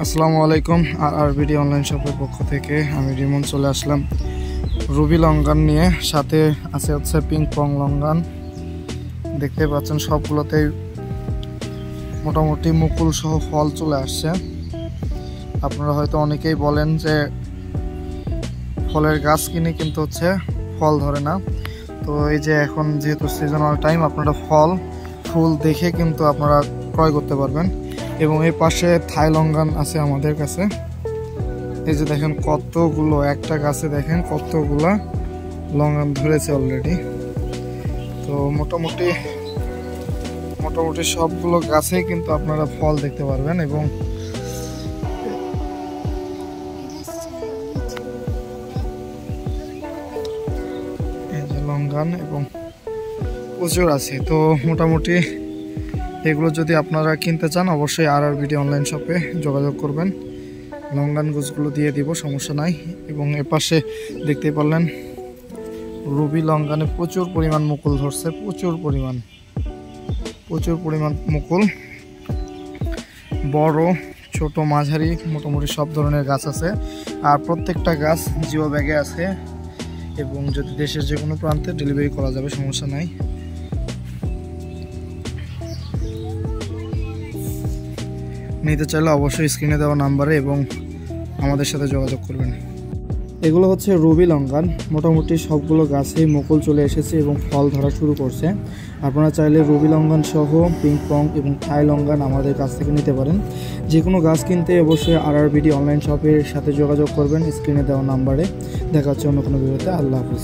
আসসালামু আলাইকুম। RBD online শপের পক্ষ থেকে আমি রিমন চলে আসলাম রুবি লঙ্গান নিয়ে। সাথে হচ্ছে পিং পং লঙ্গান। দেখতে পাচ্ছেন সবগুলোতেই মোটামুটি মুকুল সহ ফল চলে আসছে। আপনারা হয়তো অনেকেই বলেন যে ফলের গাছ কিনে কিন্তু হচ্ছে ফল ধরে না। তো এই যে এখন যেহেতু সিজনাল টাইম, আপনারা ফুল দেখে কিন্তু আপনারা ক্রয় করতে পারবেন। এবং এই পাশে থাই লঙ্গান আছে আমাদের কাছে। এই যে দেখেন কতগুলো, একটা গাছে দেখেন কতগুলা লঙ্গান ধরেছে অলরেডি। তো মোটামুটি সবগুলো গাছেই কিন্তু আপনারা ফল দেখতে পারবেন। এবং এই যে লঙ্গান এবং প্রচুর আছে। তো মোটামুটি এগুলো যদি আপনারা কিনতে চান অবশ্যই আরবিডি অনলাইন শপে যোগাযোগ করবেন। লঙ্গান গাছগুলো দিয়ে দিব, সমস্যা নাই। এবং এপাশে দেখতে পারলেন রুবি লঙ্গানে প্রচুর পরিমাণ মুকুল ধরছে, প্রচুর পরিমাণ মুকুল। বড় ছোট মাঝারি মোটামুটি সব ধরনের গাছ আছে। আর প্রত্যেকটা গাছ জিও ব্যাগে আছে এবং যদি দেশের যে কোনো প্রান্তে ডেলিভারি করা যাবে, সমস্যা নাই। নিতে চাইলে অবশ্যই স্ক্রিনে দেওয়া নাম্বারে এবং আমাদের সাথে যোগাযোগ করবেন। এগুলো হচ্ছে রুবি লঙ্গান। মোটামুটি সবগুলো গাছেই মুকুল চলে এসেছে এবং ফল ধরা শুরু করছে। আপনারা চাইলে রুবি লঙ্গান সহ পিং পং এবং থাই লঙ্গান আমাদের কাছ থেকে নিতে পারেন। যে কোনো গাছ কিনতে অবশ্যই আরবিডি অনলাইন শপের সাথে যোগাযোগ করবেন স্ক্রিনে দেওয়া নাম্বারে। দেখা হচ্ছে অন্য কোনো ভিডিওতে। আল্লাহ হাফেজ।